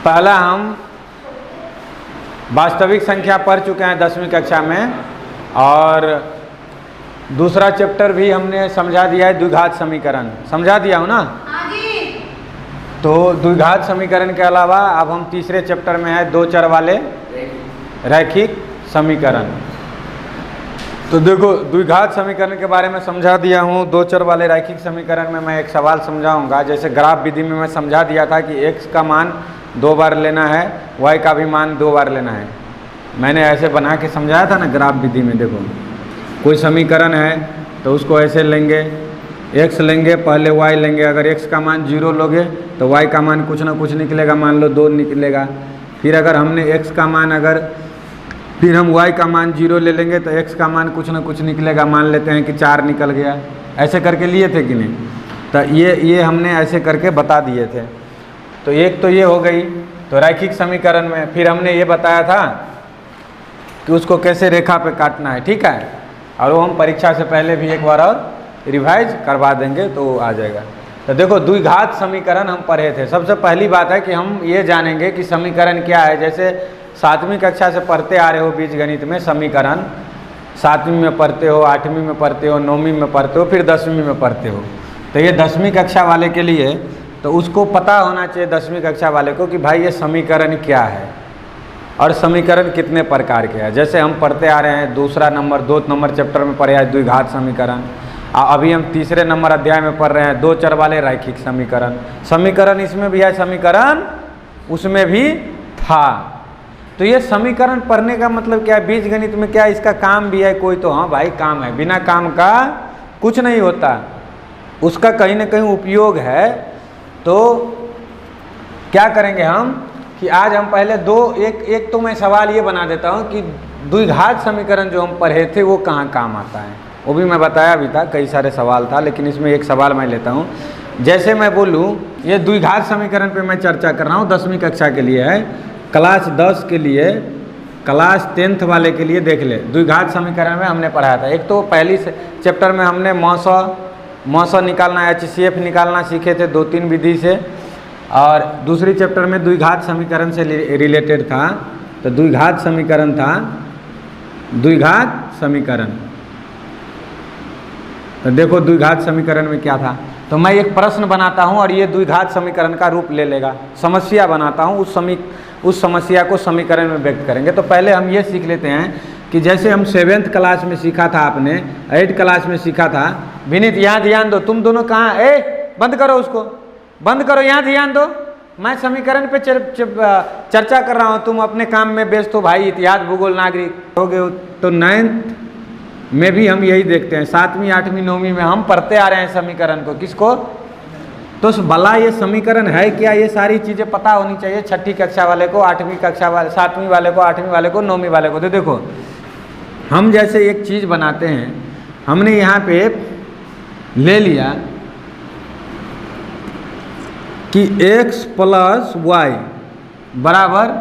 पहला हम वास्तविक संख्या पढ़ चुके हैं 10वीं कक्षा में, और दूसरा चैप्टर भी हमने समझा दिया है, द्विघात समीकरण समझा दिया हूँ ना। हाँ जी। तो द्विघात समीकरण के अलावा अब हम तीसरे चैप्टर में है दो चर वाले रैखिक समीकरण। तो देखो, द्विघात समीकरण के बारे में समझा दिया हूँ। दो चर वाले रैखिक समीकरण में मैं एक सवाल समझाऊंगा। जैसे ग्राफ विधि में मैं समझा दिया था कि x का मान 2 बार लेना है, y का भी मान 2 बार लेना है। मैंने ऐसे बना के समझाया था ना ग्राफ विधि में। देखो, कोई समीकरण है तो उसको ऐसे लेंगे, x लेंगे, पहले y लेंगे। अगर x का मान 0 लोगे तो y का मान कुछ ना कुछ निकलेगा, मान लो 2 निकलेगा। फिर अगर हमने x का मान फिर हम y का मान 0 ले लेंगे तो x का मान कुछ ना कुछ निकलेगा, मान लेते हैं कि 4 निकल गया। ऐसे करके लिए थे कि नहीं? तो ये हमने ऐसे करके बता दिए थे। तो एक तो ये हो गई। तो रैखिक समीकरण में फिर हमने ये बताया था कि उसको कैसे रेखा पे काटना है, ठीक है। और वो हम परीक्षा से पहले भी एक बार और रिवाइज करवा देंगे तो आ जाएगा। तो देखो, द्विघात समीकरण हम पढ़े थे। सबसे पहली बात है कि हम ये जानेंगे कि समीकरण क्या है। जैसे 7वीं कक्षा से पढ़ते आ रहे हो बीजगणित में समीकरण, 7वीं में पढ़ते हो, 8वीं में पढ़ते हो, 9वीं में पढ़ते हो, फिर 10वीं में पढ़ते हो। तो ये 10वीं कक्षा वाले के लिए तो उसको पता होना चाहिए 10वीं कक्षा वाले को कि भाई ये समीकरण क्या है और समीकरण कितने प्रकार के हैं। जैसे हम पढ़ते आ रहे हैं 2 नंबर चैप्टर में पढ़े हैं द्विघात समीकरण। अभी हम 3 नंबर अध्याय में पढ़ रहे हैं दो चर वाले रैखिक समीकरण। समीकरण इसमें भी है, समीकरण उसमें भी था। तो ये समीकरण पढ़ने का मतलब क्या है? बीजगणित में क्या इसका काम भी है कोई? तो हाँ भाई, काम है। बिना काम का कुछ नहीं होता, उसका कहीं ना कहीं उपयोग है। तो क्या करेंगे हम कि आज हम पहले एक तो मैं सवाल ये बना देता हूँ कि द्विघात समीकरण जो हम पढ़े थे वो कहाँ काम आता है। वो भी मैं बताया भी था, कई सारे सवाल था, लेकिन इसमें एक सवाल मैं लेता हूँ। जैसे मैं बोलूँ ये द्विघात समीकरण पे मैं चर्चा कर रहा हूँ, 10वीं कक्षा के लिए है। क्लास 10 के लिए, क्लास 10th वाले के लिए देख ले। द्विघात समीकरण में हमने पढ़ाया था। एक तो पहली चैप्टर में हमने मौसा निकालना, HCF निकालना सीखे थे 2-3 विधि से। और दूसरी चैप्टर में द्विघात समीकरण से रिलेटेड था। तो द्विघात समीकरण था, द्विघात समीकरण। तो देखो द्विघात समीकरण में क्या था। तो मैं एक प्रश्न बनाता हूं और ये द्विघात समीकरण का रूप ले लेगा। समस्या बनाता हूं, उस समस्या को समीकरण में व्यक्त करेंगे। तो पहले हम ये सीख लेते हैं कि जैसे हम 7th क्लास में सीखा था, आपने 8th क्लास में सीखा था। विनीत यहाँ ध्यान दो, तुम दोनों कहाँ? बंद करो, उसको बंद करो, यहाँ ध्यान दो। मैं समीकरण पे चर्चा कर रहा हूँ, तुम अपने काम में व्यस्त हो भाई। इतिहास, भूगोल, नागरिक हो गए। तो 9th में भी हम यही देखते हैं। 7वीं, 8वीं, 9वीं में हम पढ़ते आ रहे हैं समीकरण को। किसको? तो भला ये समीकरण है क्या? ये सारी चीज़ें पता होनी चाहिए 6ठी कक्षा वाले को, 8वीं कक्षा वाले, 7वीं वाले को, 8वीं वाले को, 9वीं वाले को। तो देखो, हम जैसे एक चीज़ बनाते हैं, हमने यहाँ पे ले लिया कि x + y बराबर,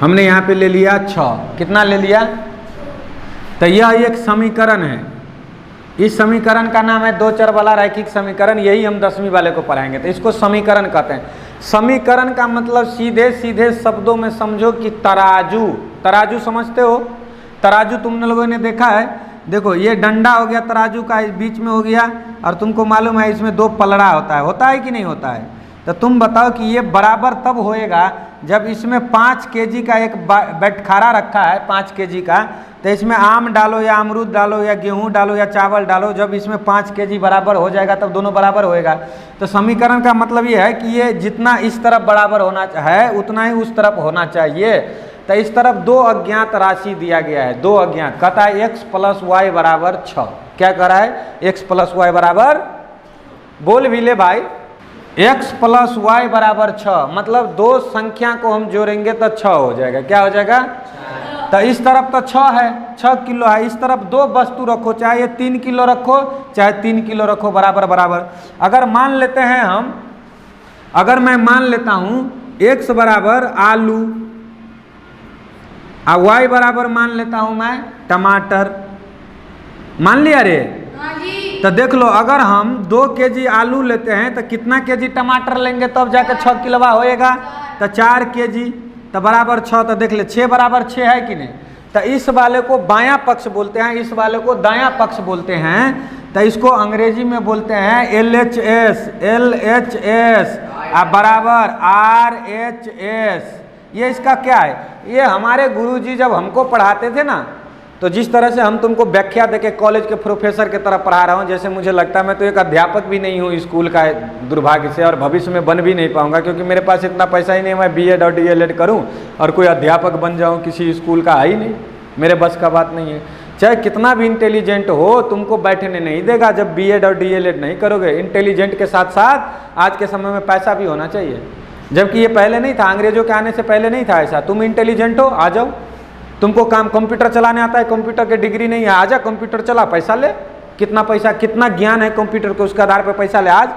हमने यहाँ पे ले लिया 6। कितना ले लिया? तो यह एक समीकरण है। इस समीकरण का नाम है दो चर वाला रैखिक समीकरण। यही हम 10वीं वाले को पढ़ाएंगे। तो इसको समीकरण कहते हैं। समीकरण का मतलब सीधे सीधे शब्दों में समझो कि तराजू। तराजू समझते हो? तराजू तुम लोगों ने देखा है। देखो, ये डंडा हो गया तराजू का, इस बीच में हो गया, और तुमको मालूम है इसमें 2 पलड़ा होता है कि नहीं होता है? तो तुम बताओ कि ये बराबर तब होएगा जब इसमें 5 kg का एक बैठखारा रखा है, 5 kg का। तो इसमें आम डालो या अमरूद डालो या गेहूं डालो या चावल डालो, जब इसमें 5 kg बराबर हो जाएगा तब दोनों बराबर होएगा। तो समीकरण का मतलब ये है कि ये जितना इस तरफ बराबर होना है उतना ही उस तरफ होना चाहिए। तो इस तरफ 2 अज्ञात राशि दिया गया है। 2 अज्ञात कहता है x + y बराबर 6। क्या कह रहा है? x + y बराबर, बोल भी ले भाई, x + y बराबर 6। मतलब 2 संख्या को हम जोड़ेंगे तो 6 हो जाएगा। क्या हो जाएगा? तो इस तरफ तो 6 है, 6 किलो है। इस तरफ 2 वस्तु रखो, चाहे 3 किलो रखो चाहे 3 किलो रखो, बराबर बराबर। अगर मान लेते हैं हम, अगर मैं मान लेता हूं x बराबर आलू और y बराबर मान लेता हूं मैं टमाटर। मान लिया रे? हाँ जी। तो देख लो, अगर हम 2 केजी आलू लेते हैं तो कितना केजी टमाटर लेंगे तब जाकर 6 किलोवा होएगा? तो 4 केजी तो बराबर 6। तो देख ले 6 बराबर 6 है कि नहीं? तो इस वाले को बायां पक्ष बोलते हैं, इस वाले को दायां पक्ष बोलते हैं। तो इसको अंग्रेजी में बोलते हैं LHS, LHS बराबर RHS। ये इसका क्या है? ये हमारे गुरुजी जब हमको पढ़ाते थे ना, तो जिस तरह से हम तुमको व्याख्या देके कॉलेज के प्रोफेसर की तरह पढ़ा रहा हूँ, जैसे मुझे लगता है मैं तो एक अध्यापक भी नहीं हूँ स्कूल का, दुर्भाग्य से, और भविष्य में बन भी नहीं पाऊंगा, क्योंकि मेरे पास इतना पैसा ही नहीं मैं BEd और DLEd करूँ और कोई अध्यापक बन जाऊँ किसी स्कूल का, ही नहीं, मेरे बस का बात नहीं है। चाहे कितना भी इंटेलिजेंट हो, तुमको बैठने नहीं देगा जब BEd और DLEd नहीं करोगे। इंटेलिजेंट के साथ साथ आज के समय में पैसा भी होना चाहिए, जबकि ये पहले नहीं था, अंग्रेजों के आने से पहले नहीं था ऐसा। तुम इंटेलिजेंट हो, आ जाओ, तुमको काम कंप्यूटर चलाने आता है, कंप्यूटर के डिग्री नहीं है, आजा कंप्यूटर चला, पैसा ले। कितना पैसा, कितना ज्ञान है कंप्यूटर को, उसके आधार पर पैसा ले। आज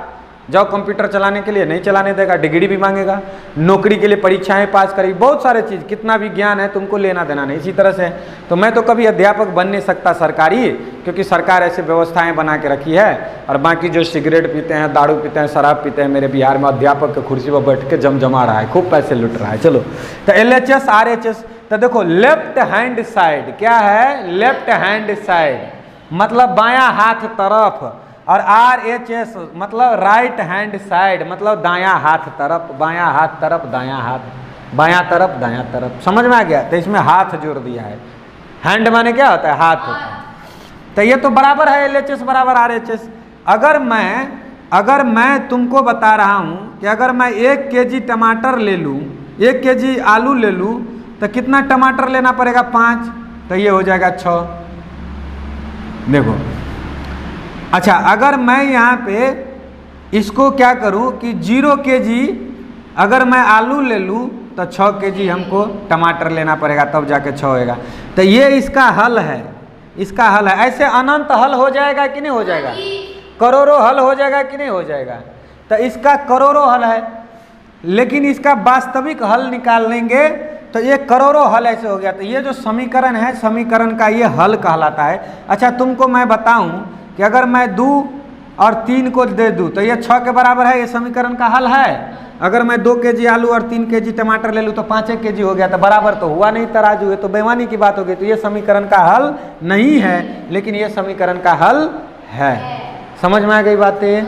जाओ कंप्यूटर चलाने के लिए, नहीं चलाने देगा, डिग्री भी मांगेगा। नौकरी के लिए परीक्षाएं पास करी, बहुत सारे चीज़, कितना भी ज्ञान है तुमको लेना देना नहीं। इसी तरह से तो मैं तो कभी अध्यापक बन नहीं सकता सरकारी, क्योंकि सरकार ऐसे व्यवस्थाएं बना के रखी है। और बाकी जो सिगरेट पीते हैं, दारू पीते हैं, शराब पीते हैं, मेरे बिहार में अध्यापक के कुर्सी पर बैठ के जमा रहा है, खूब पैसे लुट रहा है। चलो, तो LHS RHS। तो देखो लेफ्ट हैंड साइड क्या है? लेफ्ट हैंड साइड मतलब बायां हाथ तरफ, और RHS मतलब राइट हैंड साइड मतलब दायां हाथ तरफ, बायां हाथ तरफ, दायां हाथ, बायां तरफ, दायां तरफ। समझ में आ गया? तो इसमें हाथ जोड़ दिया है। हैंड माने क्या होता है? हाथ होता है। तो ये तो बराबर है LHS बराबर RHS। अगर मैं तुमको बता रहा हूँ कि अगर मैं 1 केजी टमाटर ले लूँ, 1 केजी आलू ले लूँ, तो कितना टमाटर लेना पड़ेगा? 5। तो ये हो जाएगा 6। देखो, अच्छा, अगर मैं यहाँ पे इसको क्या करूँ कि 0 केजी अगर मैं आलू ले लूँ तो 6 केजी हमको टमाटर लेना पड़ेगा, तब जाके 6 होएगा। तो ये इसका हल है, इसका हल है। ऐसे अनंत हल हो जाएगा कि नहीं हो जाएगा? करोड़ों हल हो जाएगा कि नहीं हो जाएगा? तो इसका करोड़ों हल है, लेकिन इसका वास्तविक हल निकाल लेंगे तो ये करोड़ों हल ऐसे हो गया। तो ये जो समीकरण है, समीकरण का ये हल कहलाता है। अच्छा, तुमको मैं बताऊं कि अगर मैं 2 और 3 को दे दूं तो ये 6 के बराबर है, ये समीकरण का हल है। अगर मैं 2 केजी आलू और 3 केजी टमाटर ले लूं तो 5 केजी हो गया, तो बराबर तो हुआ नहीं तराजू, है तो बेईमानी की बात हो गई। तो ये समीकरण का हल नहीं है, लेकिन ये समीकरण का हल है। समझ में आ गई बातें?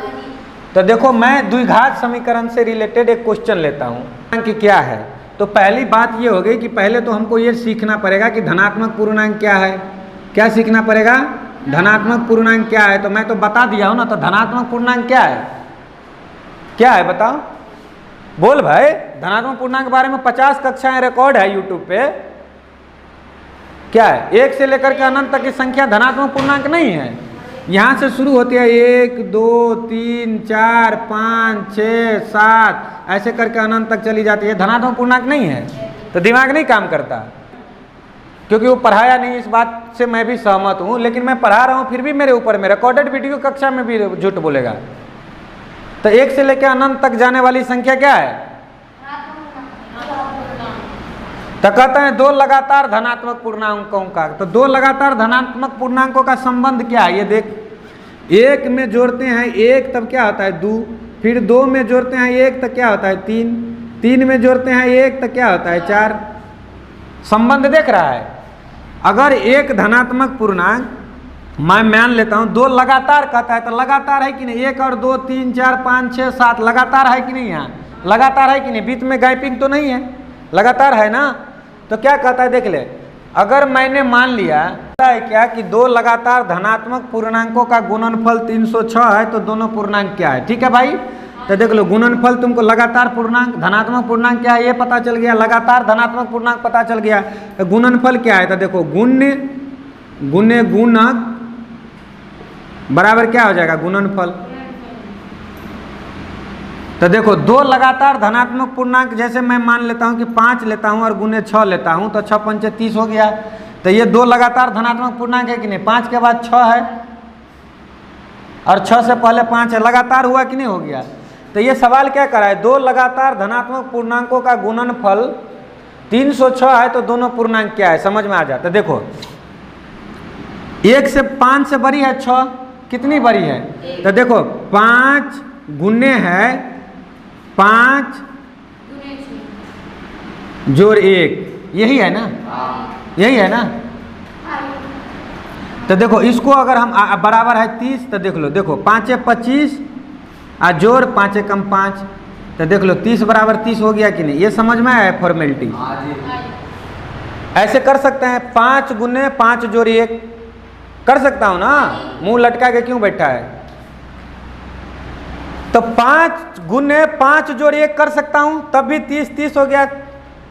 तो देखो, मैं द्विघात समीकरण से रिलेटेड एक क्वेश्चन लेता हूँ कि क्या है। तो पहली बात ये हो गई कि पहले तो हमको ये सीखना पड़ेगा कि धनात्मक पूर्णांक क्या है। क्या सीखना पड़ेगा? धनात्मक पूर्णांक क्या है। तो मैं तो बता दिया हूँ ना। तो धनात्मक पूर्णांक क्या है? क्या है बताओ, बोल भाई। धनात्मक पूर्णांक के बारे में 50 कक्षाएं रिकॉर्ड है यूट्यूब पे। क्या है? 1 से लेकर के अनंत तक की संख्या धनात्मक पूर्णांक नहीं है। यहाँ से शुरू होती है 1 2 3 4 5 6 7 ऐसे करके अनंत तक चली जाती है। धनात्मक पूर्णांक नहीं है। तो दिमाग नहीं काम करता, क्योंकि वो पढ़ाया नहीं। इस बात से मैं भी सहमत हूँ, लेकिन मैं पढ़ा रहा हूँ फिर भी मेरे ऊपर में रिकॉर्डेड वीडियो कक्षा में भी झूठ बोलेगा। तो 1 से लेकर अनंत तक जाने वाली संख्या क्या है? तो कहते हैं 2 लगातार धनात्मक पूर्णांकों का। तो 2 लगातार धनात्मक पूर्णांकों का संबंध क्या है? ये देख, 1 में जोड़ते हैं 1 तब क्या होता है 2, फिर 2 में जोड़ते हैं 1 तब क्या होता है 3, 3 में जोड़ते हैं 1 तब क्या होता है 4। संबंध देख रहा है। अगर एक धनात्मक पूर्णांक मैं मान लेता हूँ 2 लगातार कहता है, तो लगातार है कि नहीं? 1 और 2 3 4 5 6 7 लगातार है कि नहीं? यहाँ लगातार है कि नहीं? बीच में गैपिंग तो नहीं है, लगातार है ना। तो क्या कहता है देख ले, अगर मैंने मान लिया है क्या कि 2 लगातार धनात्मक पूर्णांकों का गुणनफल 306 है, तो दोनों पूर्णांक क्या है? ठीक है भाई। तो देख लो, गुणनफल तुमको लगातार पूर्णांक धनात्मक पूर्णांक क्या है ये पता चल गया, लगातार धनात्मक पूर्णांक पता चल गया। तो गुणनफल क्या है? तो देखो, गुण्य गुण्य गुणक बराबर क्या हो जाएगा? गुणनफल। तो देखो, 2 लगातार धनात्मक पूर्णांक जैसे मैं मान लेता हूँ कि 5 लेता हूँ और गुने 6 लेता हूँ, तो 6 पंचे 30 हो गया। तो ये 2 लगातार धनात्मक पूर्णांक है कि नहीं? 5 के बाद 6 है और 6 से पहले 5 है, लगातार हुआ कि नहीं हो गया? तो ये सवाल क्या कर रहा है? 2 लगातार धनात्मक पूर्णांकों का गुणनफल 306 है, तो दोनों पूर्णांक क्या है? समझ में आ जाता है। देखो, 1 से 5 से बड़ी है 6, कितनी बड़ी है? तो देखो 5 गुने है 5 जोड़ 1, यही है ना? यही है ना? तो देखो इसको अगर हम बराबर है 30, तो देख लो, देखो 5 × 25 जोड़ 5 × 5, तो देख लो 30 बराबर 30 हो गया कि नहीं? ये समझ में आया फॉर्मेलिटी? ऐसे कर सकते हैं 5 गुने 5 जोड़ 1 कर सकता हूं ना, मुंह लटका के क्यों बैठा है? तो 5 गुने 5 जोड़ 1 कर सकता हूं, तब भी 30 हो गया,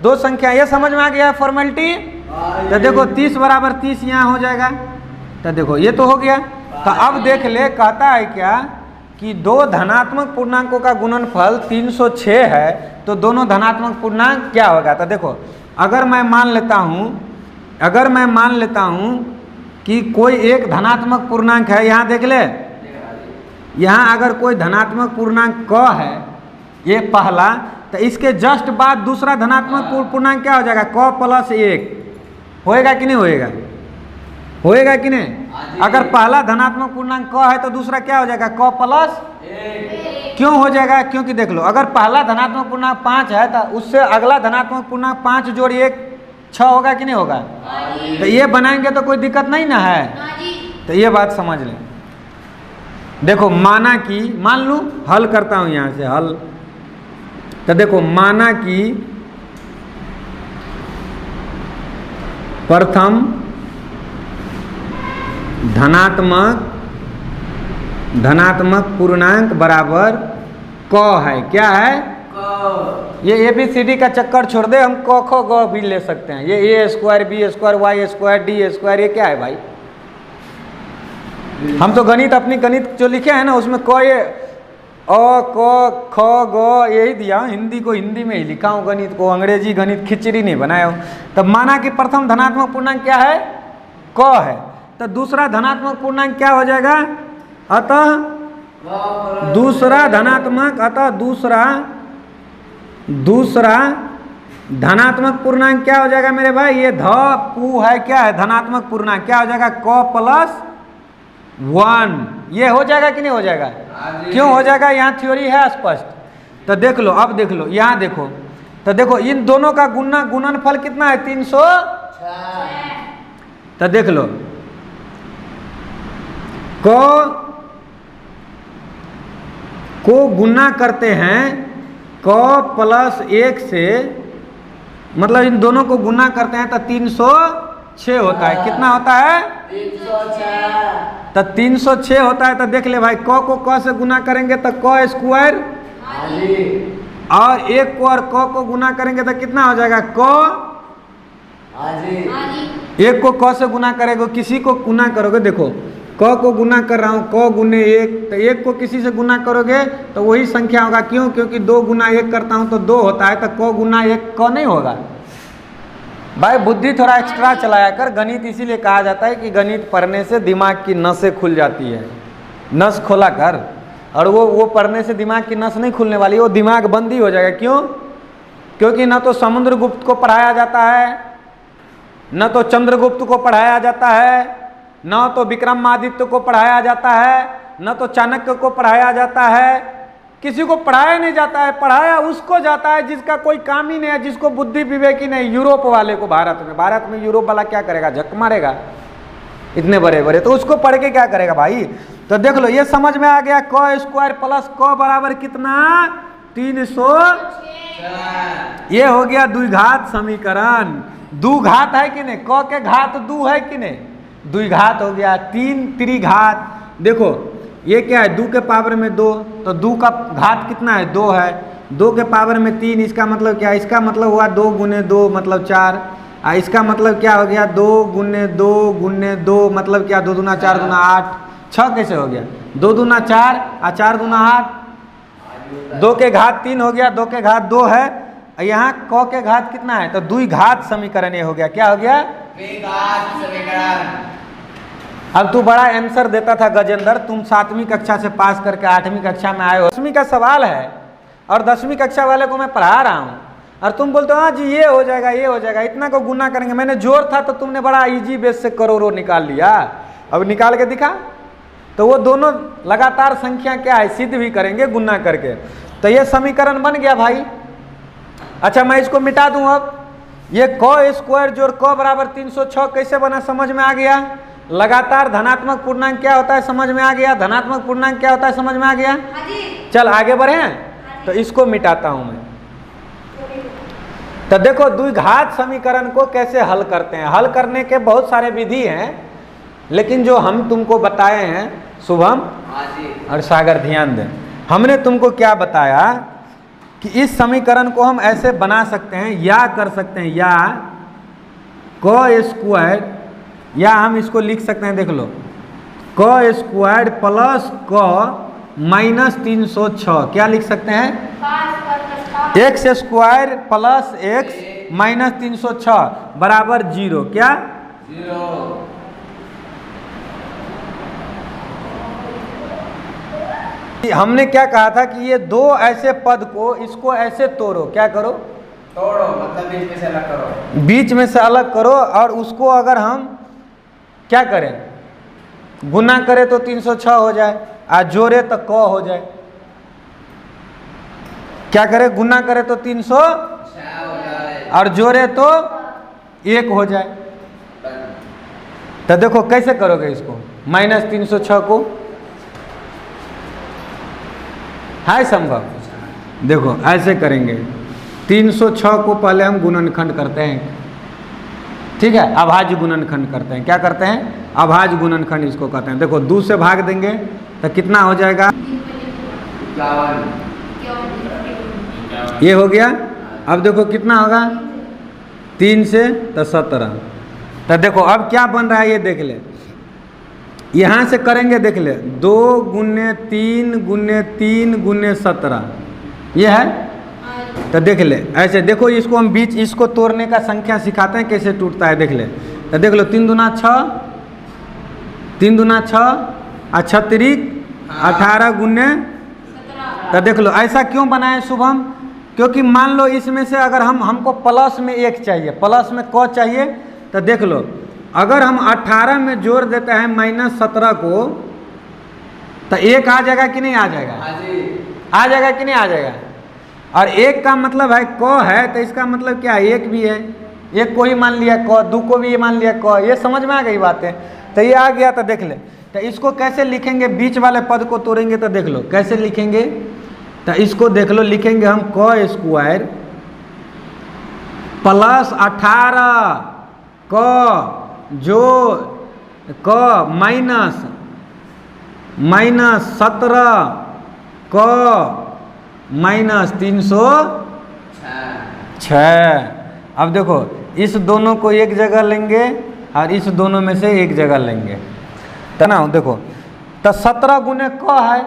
दो संख्या। ये समझ में आ गया फॉर्मेलिटी? तो देखो 30 बराबर 30 यहाँ हो जाएगा, तो देखो ये तो हो गया। तो अब देख ले, कहता है क्या कि दो धनात्मक पूर्णांकों का गुणनफल 306 है, तो दोनों धनात्मक पूर्णांक क्या होगा? तो देखो अगर मैं मान लेता हूं कि कोई एक धनात्मक पूर्णांक है, यहाँ देख ले, यहाँ अगर कोई धनात्मक पूर्णांक क है, ये पहला, तो इसके जस्ट बाद दूसरा धनात्मक पूर्णांक क्या हो जाएगा? क प्लस 1 होएगा कि नहीं होएगा? होएगा कि नहीं? अगर पहला धनात्मक पूर्णांक क है तो दूसरा क्या हो जाएगा? क प्लस 1। क्यों हो जाएगा? क्योंकि देख लो, अगर पहला धनात्मक पूर्णांक 5 है तो उससे अगला धनात्मक पूर्णांक 5 जोड़ 1 6 होगा कि नहीं होगा? तो ये बनाएंगे तो कोई दिक्कत नहीं ना है? तो ये बात समझ लें। देखो माना कि, मान लूँ हल करता हूँ यहाँ से हल, तो देखो माना कि प्रथम धनात्मक पूर्णांक बराबर क है। क्या है? क। ये ABCD का चक्कर छोड़ दे, हम क ख ग भी ले सकते हैं। ये A² B² Y² D², ये क्या है भाई? हम तो गणित, अपनी गणित जो लिखे हैं ना उसमें क, ये अ क ख ग यही दिया, हिंदी को हिंदी में ही लिखा हूँ, गणित को अंग्रेजी गणित खिचड़ी नहीं बनाया हूँ। तब माना कि प्रथम धनात्मक पूर्णांक क्या है? क है, तो दूसरा धनात्मक पूर्णांक क्या हो जाएगा? अतः दूसरा धनात्मक, दूसरा धनात्मक पूर्णांक क्या हो जाएगा मेरे भाई? ये ध पू है, क्या है? धनात्मक पूर्णांक क्या हो जाएगा? क प्लस 1। ये हो जाएगा कि नहीं हो जाएगा? क्यों हो जाएगा? यहाँ थ्योरी है स्पष्ट। तो देख लो, अब देख लो, यहाँ देखो, तो देखो इन दोनों का गुणनफल कितना है? 306। तो देख लो, को गुना करते हैं क प्लस 1 से, मतलब इन दोनों को गुना करते हैं तो 306 होता है। कितना होता है? 306। तो 306 होता है। तो देख ले भाई, क को क से गुना करेंगे तो क स्क्वायर, और 1 को और क को गुना करेंगे तो कितना हो जाएगा? क। 1 को क से गुना करेंगे, किसी को गुना करोगे, देखो क को गुना कर रहा हूँ, क गुने 1, तो 1 को किसी से गुना करोगे तो वही संख्या होगा। क्यों? क्योंकि 2 गुना 1 करता हूँ तो 2 होता है, तो क गुना 1 क नहीं होगा। भाई बुद्धि थोड़ा एक्स्ट्रा चलाया कर। गणित इसीलिए कहा जाता है कि गणित पढ़ने से दिमाग की नसें खुल जाती है। नस खोला कर, और वो पढ़ने से दिमाग की नस नहीं खुलने वाली, वो दिमाग बंद ही हो जाएगा। क्यों? क्योंकि न तो समुद्रगुप्त को पढ़ाया जाता है, न तो चंद्रगुप्त को पढ़ाया जाता है, न तो विक्रमादित्य को पढ़ाया जाता है, न तो चाणक्य को पढ़ाया जाता है। किसी को पढ़ाया नहीं जाता है। पढ़ाया उसको जाता है जिसका कोई काम ही नहीं है, जिसको बुद्धि विवेक ही नहीं। यूरोप वाले को भारत में यूरोप वाला क्या करेगा? झक मारेगा इतने बड़े बड़े, तो उसको पढ़ के क्या करेगा भाई? तो देख लो, ये समझ में आ गया। क स्क्वायर प्लस क बराबर कितना? 306। ये हो गया द्विघात समीकरण। द्विघात है कि नहीं? क के घात 2 है कि नहीं? द्विघात हो गया। 3 त्रिघात। देखो ये क्या है? 2 के पावर में 2, तो 2 का घात कितना है? 2 है। 2 के पावर में 3, इसका मतलब क्या? इसका मतलब हुआ 2 गुने 2 मतलब 4। इसका मतलब क्या हो गया? 2 गुने 2 गुने 2 मतलब क्या? 2 दूना 4 दूना 8। 6 कैसे हो गया? 2 दूना 4 और 4 दूना 8। 2 के घात 3 हो गया, 2 के घात 2 है। यहाँ क के घात कितना है? तो द्विघात समीकरण ये हो गया। क्या हो गया? द्विघात समीकरण। अब तू बड़ा आंसर देता था गजेंद्र, तुम 7वीं कक्षा से पास करके 8वीं कक्षा में आए हो। 10वीं का सवाल है और 10वीं कक्षा वाले को मैं पढ़ा रहा हूँ, और तुम बोलते हो हाँ जी ये हो जाएगा, ये हो जाएगा, इतना को गुना करेंगे। मैंने जोर था तो तुमने बड़ा इजी बेस से करोड़ों निकाल लिया। अब निकाल के दिखा। तो वो दोनों लगातार संख्या क्या है, सिद्ध भी करेंगे गुना करके। तो ये समीकरण बन गया भाई। अच्छा मैं इसको मिटा दूं अब। ये क स्क्वायर जोड़ क बराबर 306 कैसे बना, समझ में आ गया। लगातार धनात्मक पूर्णांक क्या होता है समझ में आ गया, धनात्मक पूर्णांक क्या होता है समझ में आ गया। चल आगे बढ़े, तो इसको मिटाता हूं मैं। तो देखो द्विघात समीकरण को कैसे हल करते हैं। हल करने के बहुत सारे विधि हैं, लेकिन जो हम तुमको बताए हैं शुभम और सागर, ध्यान दें, हमने तुमको क्या बताया कि इस समीकरण को हम ऐसे बना सकते हैं या कर सकते हैं, या क स्क्वायर, या हम इसको लिख सकते हैं, देख लो, क स्क्वायर प्लस क माइनस 306, क्या लिख सकते हैं, x square plus x minus 306 बराबर 0, क्या 0। हमने क्या कहा था कि ये दो ऐसे पद को, इसको ऐसे तोड़ो, क्या करो, तोड़ो मतलब बीच में से अलग करो, बीच में से अलग करो, और उसको अगर हम क्या करें, गुना करें तो 306 हो जाए, और जोड़े तो क हो जाए। क्या करें, गुना करें तो 300 और जोड़े तो 1 हो जाए। तो देखो कैसे करोगे इसको, माइनस 306 को, है संभव। देखो ऐसे करेंगे, 306 को पहले हम गुणनखंड करते हैं, ठीक है, अभाज्य गुणनखंड करते हैं। क्या करते हैं, अभाज्य गुणनखंड इसको कहते हैं। देखो 2 से भाग देंगे तो कितना हो जाएगा, ये हो गया। अब देखो कितना होगा, 3 से तो 17। तो देखो अब क्या बन रहा है ये देख ले, यहाँ से करेंगे, देख ले, 2 गुने 3 गुने 3 गुने 17, ये है। तो देख ले ऐसे, देखो इसको हम बीच, इसको तोड़ने का संख्या सिखाते हैं कैसे टूटता है, देख ले। तो देख लो, 3 दूना 6, 3 दूना 6 और 36 18 गुने। तो देख लो ऐसा क्यों बनाए शुभम, क्योंकि मान लो इसमें से अगर हमको प्लस में 1 चाहिए, प्लस में क चाहिए, तो देख लो अगर हम 18 में जोड़ देते हैं माइनस 17 को, तो 1 आ जाएगा कि नहीं आ जाएगा, आ जाएगा कि नहीं आ जाएगा। और 1 का मतलब है क है, तो इसका मतलब क्या है, 1 भी है, 1 को ही मान लिया क, 2 को भी मान लिया क, ये समझ में आ गई बात है। तो ये आ गया। तो देख ले, तो इसको कैसे लिखेंगे, बीच वाले पद को तोड़ेंगे, तो देख लो कैसे लिखेंगे। तो इसको देख लो, लिखेंगे हम क स्क्वायर प्लस 18 क जो क माइनस 17 क माइनस 306। अब देखो इस दोनों को एक जगह लेंगे और इस दोनों में से एक जगह लेंगे, तो ना देखो, तो 17 गुने क है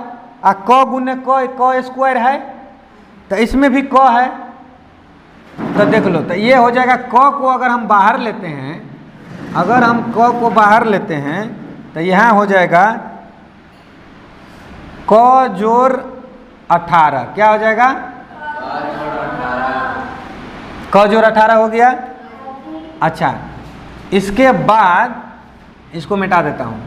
और क गुने क स्क्वायर है, तो इसमें भी क है। तो देख लो, तो ये हो जाएगा, क को अगर हम बाहर लेते हैं, अगर हम क को बाहर लेते हैं, तो यहाँ हो जाएगा क जोड़ 18, क्या हो जाएगा, क जोड़ 18 हो गया। अच्छा इसके बाद इसको मिटा देता हूँ,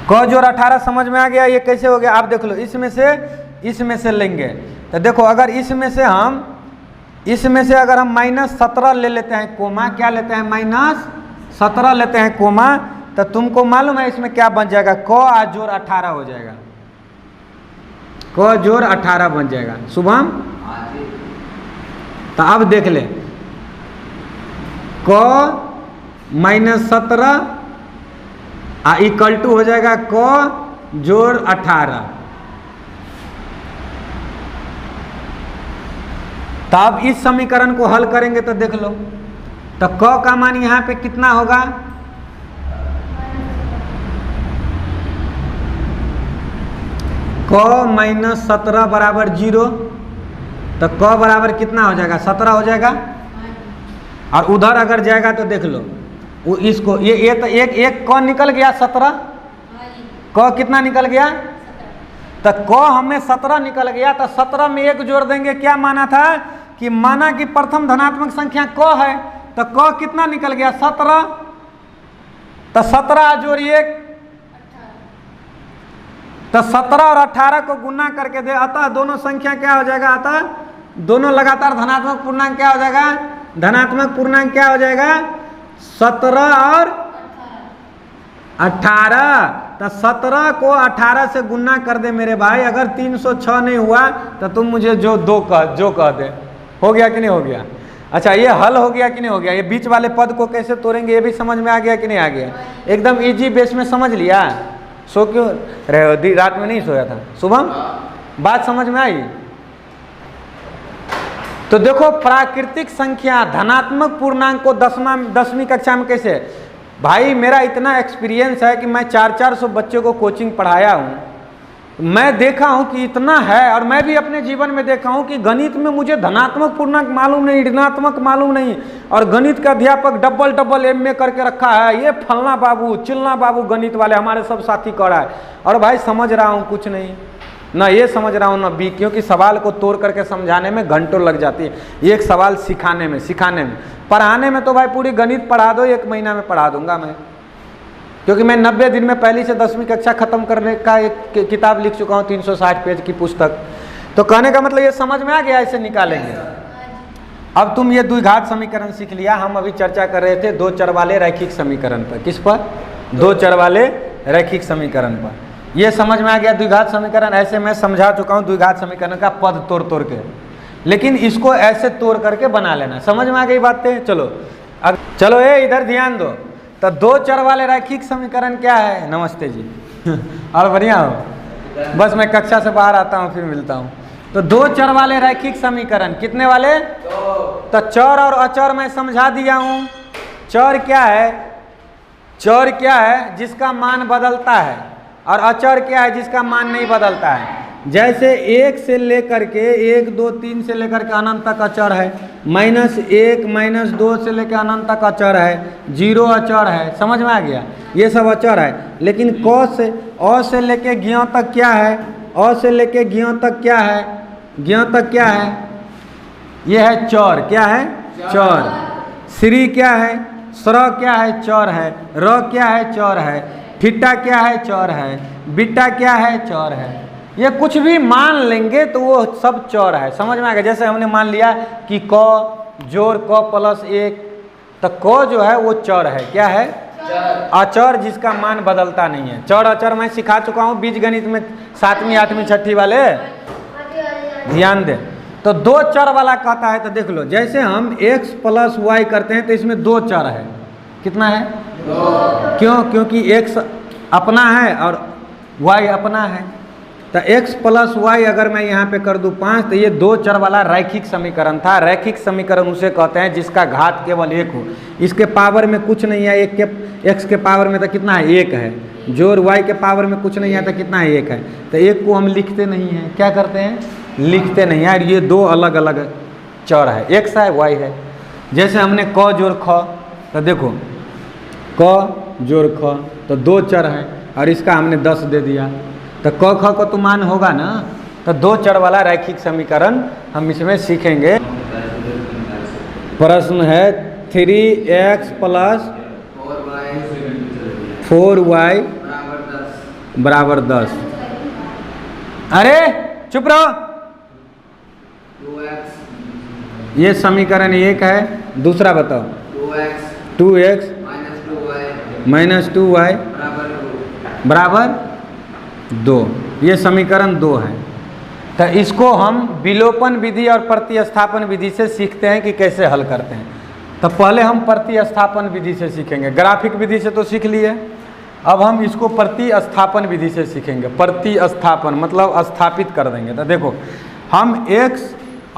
क जोड़ 18 समझ में आ गया, ये कैसे हो गया। आप देख लो, इसमें से लेंगे, तो देखो अगर इसमें से अगर हम माइनस 17 ले लेते हैं कोमा, क्या लेते हैं, माइनस 17 लेते हैं कोमा, तो तुमको मालूम है इसमें क्या बन जाएगा, क जोड़ 18 हो जाएगा, क जोड़ 18 बन जाएगा शुभम। तो अब देख ले, क माइनस 17 इक्वल टू हो जाएगा क जोड़ 18। तो अब इस समीकरण को हल करेंगे, तो देख लो, तो क का मान यहाँ पे कितना होगा, क माइनस 17 बराबर 0, तो क बराबर कितना हो जाएगा, 17 हो जाएगा। और उधर अगर जाएगा तो देख लो, वो इसको ये तो एक क निकल गया 17, क कितना निकल गया, तो क हमें 17 निकल गया। तो 17 में 1 जोड़ देंगे, क्या माना था कि माना कि प्रथम धनात्मक संख्या क है, तो क कितना निकल गया, 17, तो 17 जोड़ 1 तो 17 और 18 को गुना करके दे, अतः दोनों संख्या क्या हो जाएगा, अतः दोनों लगातार धनात्मक पूर्णांक क्या हो जाएगा, धनात्मक पूर्णांक क्या हो जाएगा 17 और 18। तो 17 को 18 से गुना कर दे मेरे भाई, अगर 306 नहीं हुआ तो तुम मुझे जो कह दे। हो गया कि नहीं हो गया? अच्छा, ये हल हो गया कि नहीं हो गया? ये बीच वाले पद को कैसे तोड़ेंगे ये भी समझ में आ गया कि नहीं आ गया? एकदम इजी बेस में समझ लिया। सो क्यों रहे, रात में नहीं सोया था? सुबह बात समझ में आई? तो देखो, प्राकृतिक संख्या धनात्मक पूर्णांक को 10वीं कक्षा में कैसे, भाई मेरा इतना एक्सपीरियंस है कि मैं 400 बच्चों को कोचिंग पढ़ाया हूँ, मैं देखा हूँ कि इतना है, और मैं भी अपने जीवन में देखा हूँ कि गणित में मुझे धनात्मक पूर्णांक मालूम नहीं, ऋणात्मक मालूम नहीं, और गणित का अध्यापक डबल MA करके रखा है, ये फलना बाबू चिलना बाबू गणित वाले हमारे सब साथी कर रहा है, और भाई समझ रहा हूँ कुछ नहीं, ना ये समझ रहा हूँ ना बी, क्योंकि सवाल को तोड़ करके समझाने में घंटों लग जाती है, एक सवाल सिखाने में पढ़ाने में तो भाई पूरी गणित पढ़ा दो 1 महीना में पढ़ा दूंगा मैं, क्योंकि मैं 90 दिन में पहली से 10वीं कक्षा खत्म करने का एक किताब लिख चुका हूँ, 360 पेज की पुस्तक। तो कहने का मतलब ये समझ में आ गया, ऐसे निकालेंगे। अब तुम ये द्विघात समीकरण सीख लिया, हम अभी चर्चा कर रहे थे 2 चर वाले रैखिक समीकरण पर। किस पर? 2 चर वाले रैखिक समीकरण पर। ये समझ में आ गया द्विघात समीकरण, ऐसे मैं समझा चुका हूँ द्विघात समीकरण का पद तोड़ के, लेकिन इसको ऐसे तोड़ करके बना लेना। समझ में आ गई बातें? चलो अब चलो ये इधर ध्यान दो। तो 2 चर वाले रैखिक समीकरण क्या है? नमस्ते जी और बढ़िया हो? बस मैं कक्षा से बाहर आता हूँ फिर मिलता हूँ। तो 2 चर वाले रैखिक समीकरण कितने वाले? तो चर और अचर मैं समझा दिया हूँ। चर क्या है? चर क्या है? जिसका मान बदलता है, और अचर क्या है? जिसका मान नहीं बदलता है। जैसे 1 से लेकर के 1, 2, 3 से लेकर के अनंत तक अचर है, -1, -2 से लेकर अनंत तक अचर है, 0 अचर है। समझ में आ गया? ये सब अचर है। लेकिन अ से लेके ज्ञ तक क्या है? अ से लेके ज्ञ तक क्या है? ज्ञ तक क्या है? ये है चर। क्या है? चर। श्री क्या है? स्र क्या है? चर है। र क्या है? चर है। ठिट्टा क्या है? चर है। बिट्टा क्या है? चर है। ये कुछ भी मान लेंगे तो वो सब चर है। समझ में आ गया? जैसे हमने मान लिया कि क जोड़ क + 1, तो क जो है वो चर है। क्या है? अचर, जिसका मान बदलता नहीं है। चर अचर मैं सिखा चुका हूँ बीज गणित में 7वीं 8वीं 6ठी वाले, ध्यान दे। तो 2 चर वाला कहता है, तो देख लो, जैसे हम x + y करते हैं तो इसमें 2 चर है। कितना है? 2। क्यों? क्योंकि x अपना है और y अपना है। तो x + y अगर मैं यहाँ पे कर दूँ 5, तो ये 2 चर वाला रैखिक समीकरण था। रैखिक समीकरण उसे कहते हैं जिसका घात केवल 1 हो, इसके पावर में कुछ नहीं है। x के पावर में तो कितना है? 1 है। जोड़ y के पावर में कुछ नहीं है तो कितना है? 1 है। तो 1 को हम लिखते नहीं हैं। क्या करते हैं? लिखते नहीं है। ये 2 अलग अलग चर है, x है y है। जैसे हमने क जोड़ ख, तो देखो क जोड़ ख तो 2 चर है, और इसका हमने 10 दे दिया, तो क ख को तो मान होगा ना। तो 2 चर वाला रैखिक समीकरण हम इसमें सीखेंगे। प्रश्न है 3x + 4y = 10। अरे चुप रहो। ये समीकरण 1 है। दूसरा बताओ। 2x - 2y = 2। ये समीकरण 2 है। तो इसको हम विलोपन विधि और प्रतिस्थापन विधि से सीखते हैं कि कैसे हल करते हैं। तो पहले हम प्रतिस्थापन विधि से सीखेंगे। ग्राफिक विधि से तो सीख लिए, अब हम इसको प्रतिस्थापन विधि से सीखेंगे। प्रतिस्थापन मतलब स्थापित कर देंगे। तो देखो, हम x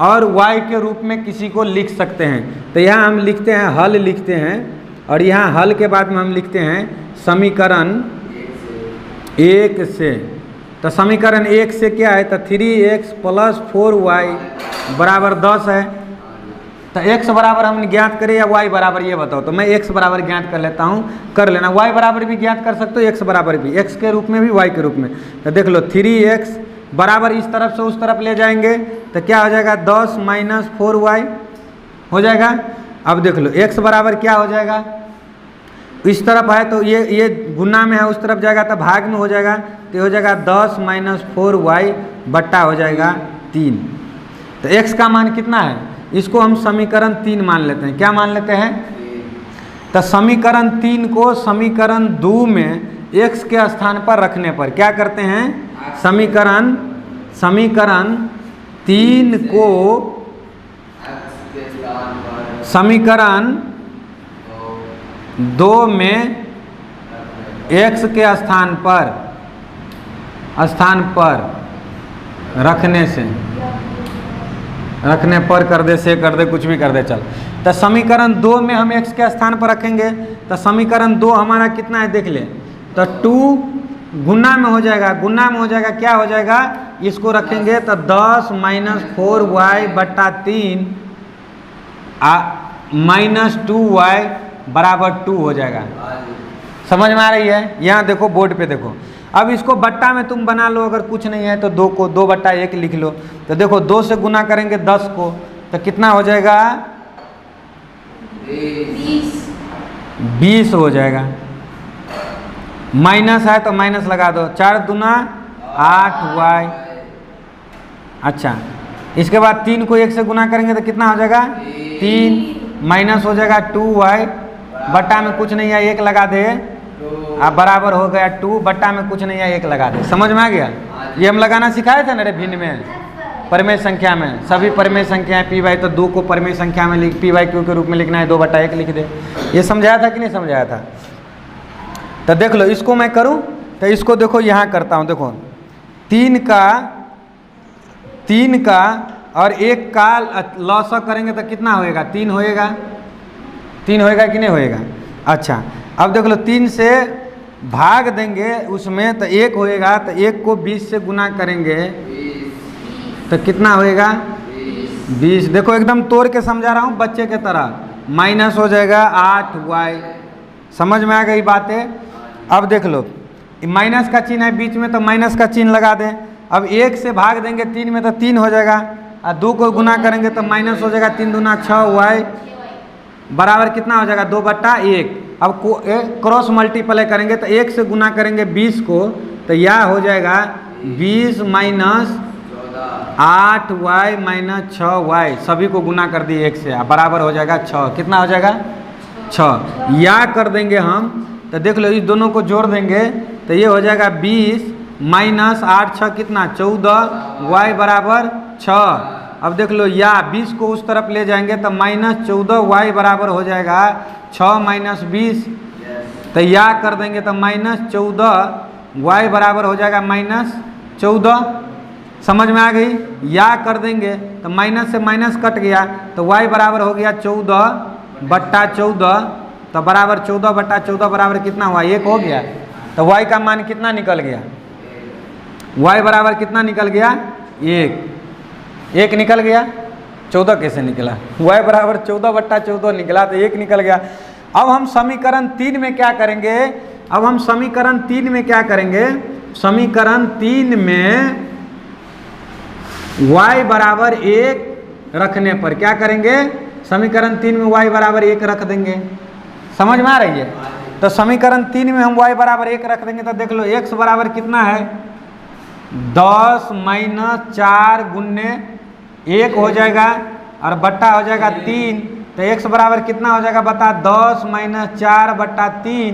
और y के रूप में किसी को लिख सकते हैं। तो यहाँ हम लिखते हैं हल लिखते हैं, और यहाँ हल के बाद में हम लिखते हैं समीकरण 1 से। तो समीकरण 1 से क्या है? तो 3x + 4y = 10 है। तो x बराबर हमने ज्ञात करे या y बराबर, ये बताओ। तो मैं x बराबर ज्ञात कर लेता हूँ, कर लेना। y बराबर भी ज्ञात कर सकते हो, x बराबर भी, x के रूप में भी y के रूप में। तो देख लो 3x बराबर इस तरफ से उस तरफ ले जाएंगे तो क्या हो जाएगा? 10 - 4y हो जाएगा। अब देख लो x बराबर क्या हो जाएगा? इस तरफ है तो ये गुना में है, उस तरफ जाएगा तो भाग में हो जाएगा, तो हो जाएगा 10 - 4y बट्टा हो जाएगा 3। तो x का मान कितना है, इसको हम समीकरण 3 मान लेते हैं। क्या मान लेते हैं? तो समीकरण 3 को समीकरण 2 में x के स्थान पर रखने पर क्या करते हैं, समीकरण 3 को समीकरण 2 में x के स्थान पर रखने पर कर दे, से कर दे, कुछ भी कर दे, चल। तो समीकरण 2 में हम x के स्थान पर रखेंगे, तो समीकरण 2 हमारा कितना है देख ले, तो 2 गुना में हो जाएगा, क्या हो जाएगा, इसको रखेंगे तो 10 - 4y बट्टा 3 -2y बराबर 2 हो जाएगा। समझ में आ रही है? यहाँ देखो बोर्ड पे देखो। अब इसको बट्टा में तुम बना लो, अगर कुछ नहीं है तो 2 को 2 बट्टा 1 लिख लो। तो देखो 2 से गुना करेंगे 10 को, तो कितना हो जाएगा, 20 हो जाएगा। माइनस है तो माइनस लगा दो, 4 दूना 8y। अच्छा, इसके बाद 3 को 1 से गुना करेंगे तो कितना हो जाएगा, 3 माइनस हो जाएगा 2y बट्टा में कुछ नहीं है 1 लगा दे, अब बराबर हो गया 2 बट्टा में कुछ नहीं है 1 लगा दे। समझ में आ गया? ये हम लगाना सिखाए थे ना रे भिन्न में, परिमेय संख्या में, सभी परिमेय संख्याएं पी वाई, तो 2 को परिमेय संख्या में लिख, पी वाई क्यू के रूप में लिखना है, 2 बट्टा 1 लिख दे। ये समझाया था कि नहीं समझाया था? तो देख लो, इसको मैं करूं तो इसको देखो यहाँ करता हूँ, देखो 3 का और 1 का लॉसक करेंगे तो कितना होएगा, 3 होएगा, 3 होएगा कि नहीं होएगा? अच्छा, अब देख लो 3 से भाग देंगे उसमें तो 1 होएगा, तो 1 को 20 से गुना करेंगे तो कितना होएगा, 20। देखो एकदम तोड़ के समझा रहा हूँ बच्चे के तरह, माइनस हो जाएगा 8y। समझ में आ गई बातें? अब देख लो माइनस का चिन्ह है बीच में, तो माइनस का चिन्ह लगा दें। अब 1 से भाग देंगे 3 में तो 3 हो जाएगा, और 2 को गुना करेंगे तो माइनस हो जाएगा, 3 दूना 6y बराबर कितना हो जाएगा, 2 बट्टा 1। अब क्रॉस मल्टीप्लाई करेंगे तो 1 से गुना करेंगे 20 को, तो यह हो जाएगा 20 - 8y - 6y, सभी को गुना कर दिए 1 से, बराबर हो जाएगा 6। कितना हो जाएगा, 6। या कर देंगे हम, तो देख लो इस दोनों को जोड़ देंगे तो ये हो जाएगा 20 - 8 6 कितना, 14y बराबर 6। अब देख लो या 20 को उस तरफ ले जाएंगे तो -14y बराबर हो जाएगा 6 - 20, तो या कर देंगे तो -14y बराबर हो जाएगा -14। समझ में आ गई? या कर देंगे तो माइनस से माइनस कट गया, तो y बराबर हो गया 14 बट्टा 14, तो बराबर 14 बट्टा 14 बराबर कितना हुआ, 1 हो गया। तो y का मान कितना निकल गया, y बराबर कितना निकल गया, 1 निकल गया। 14 कैसे निकला, y बराबर 14 बट्टा 14 निकला, तो 1 निकल गया। अब हम समीकरण 3 में क्या करेंगे, समीकरण 3 में y बराबर 1 रखने पर क्या करेंगे, समीकरण 3 में y बराबर 1 रख देंगे। समझ में आ रही है? तो समीकरण 3 में हम y बराबर 1 रख देंगे, तो देख लो x बराबर कितना है, 10 - 4 गुने 1 हो जाएगा, और बट्टा हो जाएगा 3, तो x बराबर कितना हो जाएगा बता, 10 - 4 बट्टा 3,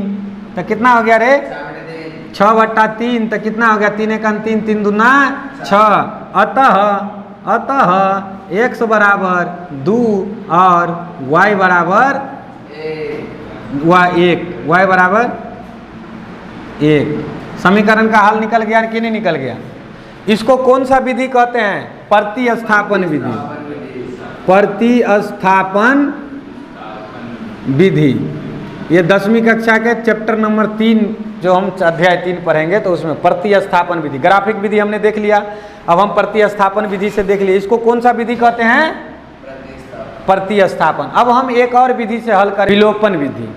तो कितना हो गया रे, 6 बट्टा 3, तो कितना हो गया, 3 × 3 3 दूना 6। अतः x बराबर 2 और y बराबर 1, y बराबर 1। समीकरण का हल निकल गया कि नहीं निकल गया? इसको कौन सा विधि कहते हैं, प्रतिस्थापन विधि। प्रतिस्थापन विधि, ये 10वीं कक्षा के चैप्टर नंबर 3 जो हम अध्याय 3 पढ़ेंगे तो उसमें प्रतिस्थापन विधि, ग्राफिक विधि हमने देख लिया, अब हम प्रतिस्थापन विधि से देख लिए। इसको कौन सा विधि कहते हैं, प्रतिस्थापन। अब हम एक और विधि से हल करें, विलोपन विधि।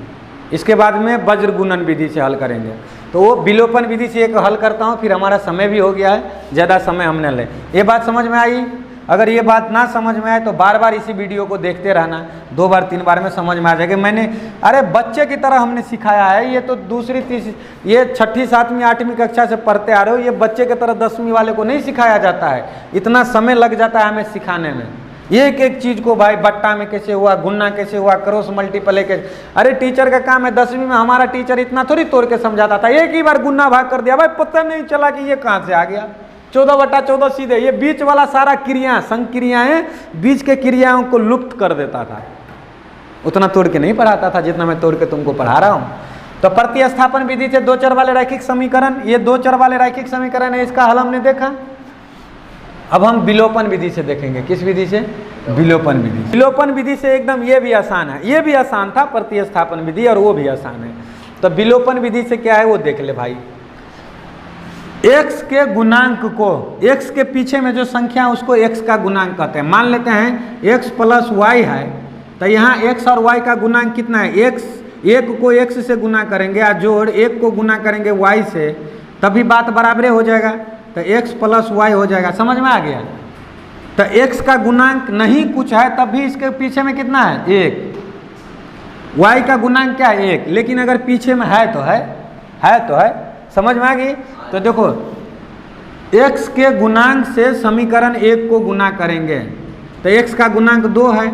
इसके बाद में वज्र गुणन विधि से हल करेंगे। तो वो विलोपन विधि से एक हल करता हूँ, फिर हमारा समय भी हो गया है, ज़्यादा समय हमने ले। ये बात समझ में आई? अगर ये बात ना समझ में आए तो बार बार इसी वीडियो को देखते रहना, 2 बार 3 बार में समझ में आ जाएगा। मैंने अरे बच्चे की तरह हमने सिखाया है, ये तो दूसरी तीसरी ये 6ठी 7वीं 8वीं कक्षा से पढ़ते आ रहे हो, ये बच्चे की तरह 10वीं वाले को नहीं सिखाया जाता है, इतना समय लग जाता है हमें सिखाने में। एक एक चीज़ को भाई बट्टा में कैसे हुआ, गुन्ना कैसे हुआ, क्रॉस मल्टीप्लाई कैसे, अरे टीचर का काम है। 10वीं में हमारा टीचर इतना थोड़ी तोड़ के समझाता था, एक ही बार गुन्ना भाग कर दिया, भाई पता नहीं चला कि ये कहाँ से आ गया। 14/14 सीधे, ये बीच वाला सारा क्रिया संक्रियाएं, बीच के क्रियाओं को लुप्त कर देता था, उतना तोड़ के नहीं पढ़ाता था जितना मैं तोड़ के तुमको पढ़ा रहा हूँ। तो प्रतिस्थापन विधि से 2 चर वाले रैखिक समीकरण, ये 2 चर वाले रैखिक समीकरण है, इसका हल हमने देखा। अब हम विलोपन विधि से देखेंगे। किस विधि से? विलोपन विधि। विलोपन विधि से एकदम ये भी आसान है, ये भी आसान था प्रतिस्थापन विधि और वो भी आसान है। तो विलोपन विधि से क्या है वो देख ले भाई। x के गुणांक को, x के पीछे में जो संख्या है उसको x का गुणांक कहते हैं। मान लेते हैं x प्लस y है, तो यहाँ x और y का गुणांक कितना है? x, 1 को x से गुना करेंगे या जोड़ 1 को गुना करेंगे y से, तभी बात बराबरे हो जाएगा, तो x प्लस y हो जाएगा। समझ में आ गया? तो x का गुणांक नहीं कुछ है तब भी इसके पीछे में कितना है? 1। y का गुणांक क्या है? 1, लेकिन अगर पीछे में है तो है। समझ में आ गई? तो देखो x के गुणांक से समीकरण 1 को गुना करेंगे, तो x का गुणांक 2 है,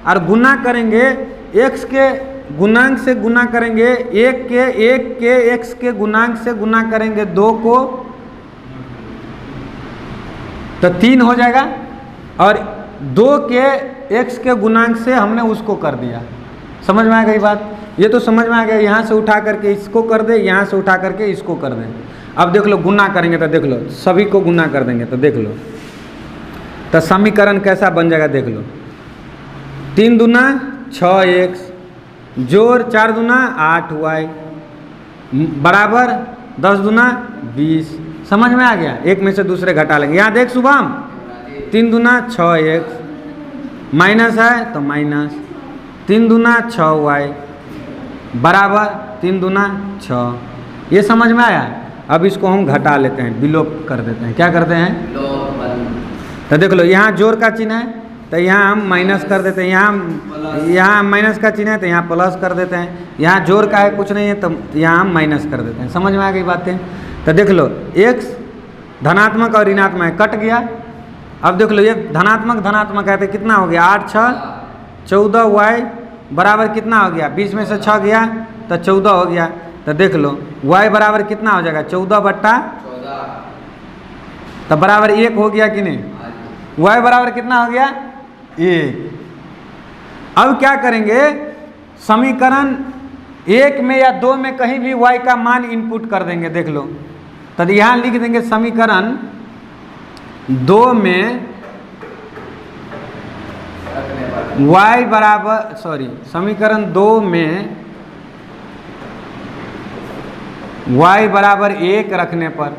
और गुना करेंगे x के गुणांक से गुना करेंगे 1 के x के गुणांक से गुना करेंगे 2 को, तो 3 हो जाएगा, और 2 के x के गुणांक से हमने उसको कर दिया। समझ में आ गई बात? ये तो समझ में आ गया। यहाँ से उठा करके इसको कर दे, यहाँ से उठा करके इसको कर दे। अब देख लो गुना करेंगे तो देख लो, सभी को गुना कर देंगे तो देख लो, तो समीकरण कैसा बन जाएगा देख लो। 3 दूना 6x जोड़ 4 दूना 8y बराबर 10 दूना 20। समझ में आ गया? एक में से दूसरे घटा लेंगे। यहाँ देख शुभम, 3 दूना 6x माइनस है तो माइनस 3 दूना 6y बराबर 3 दूना 6। ये समझ में आया? अब इसको हम घटा लेते हैं, विलोप कर देते हैं। क्या करते हैं? तो देख लो यहाँ जोड़ का चिन्ह है तो यहाँ हम माइनस कर देते हैं, यहाँ माइनस का चिन्ह है तो यहाँ प्लस कर देते हैं, यहाँ जोड़ का है कुछ नहीं है तो यहाँ हम माइनस कर देते हैं। समझ में आ गई बातें? तो देख लो x धनात्मक और ऋणात्मक है, कट गया। अब देख लो ये धनात्मक है तो कितना हो गया? 8 6 14y बराबर कितना हो गया? 20 में से 6 गया तो 14 हो गया। तो देख लो y बराबर कितना हो जाएगा? 14/14, तो बराबर 1 हो गया कि नहीं? y बराबर कितना हो गया? 1। अब क्या करेंगे? समीकरण 1 में या 2 में कहीं भी y का मान इनपुट कर देंगे। देख लो, तो यहाँ लिख देंगे समीकरण 2 में y बराबर समीकरण 2 में y बराबर 1 रखने पर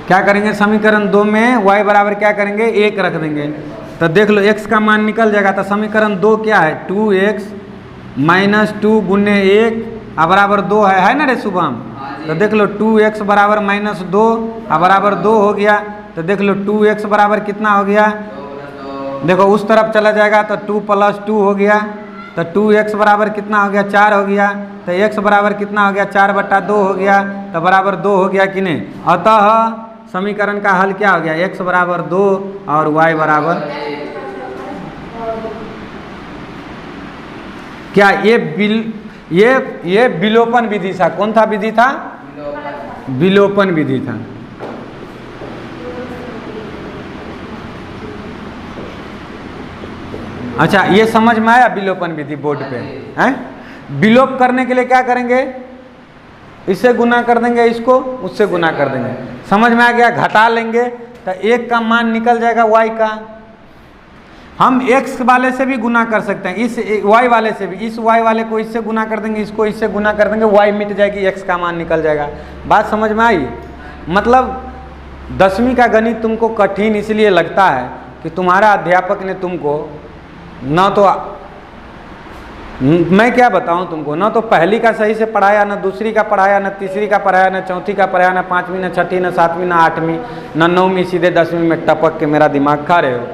क्या करेंगे? समीकरण 2 में y बराबर क्या करेंगे? 1 रख देंगे। तो देख लो x का मान निकल जाएगा। तो समीकरण 2 क्या है? 2x माइनस 2 गुने 1 बराबर 2 है ना रे शुभम? तो देख लो 2x बराबर माइनस 2 बराबर 2 हो गया। तो देख लो 2x बराबर कितना हो गया? देखो उस तरफ चला जाएगा तो 2 + 2 हो गया, तो 2x बराबर कितना हो गया? 4 हो गया। तो x बराबर कितना हो गया? 4/2 हो गया, तो बराबर 2 हो गया कि नहीं? अतः समीकरण का हल क्या हो गया? x बराबर 2 और y बराबर क्या? ये विलोपन विधि था। कौन था विधि था? विलोपन विधि था। अच्छा ये समझ में आया? विलोपन विधि बोर्ड पे हैं? विलोप करने के लिए क्या करेंगे? इससे गुना कर देंगे, इसको उससे गुना कर देंगे। समझ में आ गया? घटा लेंगे तो 1 का मान निकल जाएगा y का। हम x वाले से भी गुना कर सकते हैं, इस y वाले से भी, इस y वाले को इससे गुना कर देंगे, इसको इससे गुना कर देंगे, y मिट जाएगी, x का मान निकल जाएगा। बात समझ में आई? मतलब 10वीं का गणित तुमको कठिन इसलिए लगता है कि तुम्हारा अध्यापक ने तुमको न तो मैं क्या बताऊं तुमको, ना तो पहली का सही से पढ़ाया, ना दूसरी का पढ़ाया, ना तीसरी का पढ़ाया, ना चौथी का पढ़ाया, ना पाँचवीं, ना छठी, ना सातवीं, ना आठवीं, ना नौवीं, सीधे 10वीं में टपक के मेरा दिमाग खा रहे हो।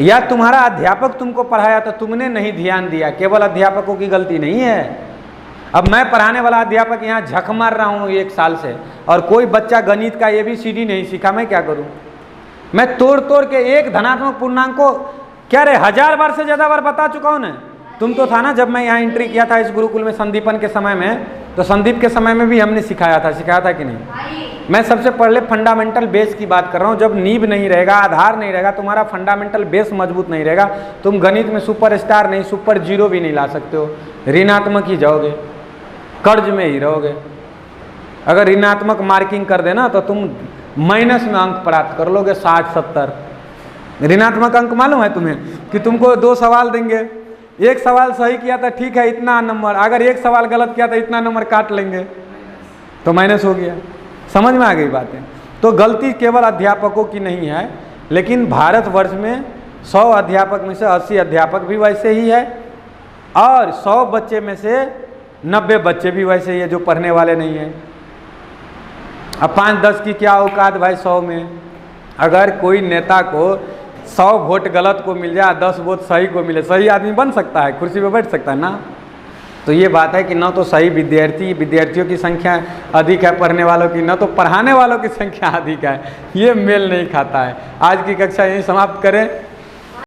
या तुम्हारा अध्यापक तुमको पढ़ाया तो तुमने नहीं ध्यान दिया, केवल अध्यापकों की गलती नहीं है। अब मैं पढ़ाने वाला अध्यापक यहाँ झक मार रहा हूँ 1 साल से, और कोई बच्चा गणित का ABCD नहीं सीखा, मैं क्या करूँ? मैं तोड़ तोड़ के एक धनात्मक पूर्णांक को क्या रे 1000 बार से ज़्यादा बार बता चुका हूँ ना। तुम तो था ना जब मैं यहाँ एंट्री किया था इस गुरुकुल में संदीपन के समय में, तो संदीप के समय में भी हमने सिखाया था कि नहीं? मैं सबसे पहले फंडामेंटल बेस की बात कर रहा हूँ। जब नींव नहीं रहेगा, आधार नहीं रहेगा, तुम्हारा फंडामेंटल बेस मजबूत नहीं रहेगा, तुम गणित में सुपरस्टार नहीं, सुपर जीरो भी नहीं ला सकते हो, ऋणात्मक ही जाओगे, कर्ज में ही रहोगे। अगर ऋणात्मक मार्किंग कर देना तो तुम माइनस में अंक प्राप्त कर लोगे, 60-70। ऋणात्मक अंक मालूम है तुम्हें कि तुमको 2 सवाल देंगे, एक सवाल सही किया था ठीक है इतना नंबर, अगर एक सवाल गलत किया था इतना नंबर काट लेंगे, तो माइनस हो गया। समझ में आ गई बातें? तो गलती केवल अध्यापकों की नहीं है, लेकिन भारतवर्ष में 100 अध्यापक में से 80 अध्यापक भी वैसे ही है, और 100 बच्चे में से 90 बच्चे भी वैसे ही है जो पढ़ने वाले नहीं हैं। अब 5-10 की क्या औकात भाई 100 में? अगर कोई नेता को 100 वोट गलत को मिल जाए, 10 वोट सही को मिले, सही आदमी बन सकता है, कुर्सी पे बैठ सकता है ना? तो ये बात है कि न तो सही विद्यार्थियों की संख्या अधिक है पढ़ने वालों की, न तो पढ़ाने वालों की संख्या अधिक है, ये मेल नहीं खाता है। आज की कक्षा यहीं समाप्त करें।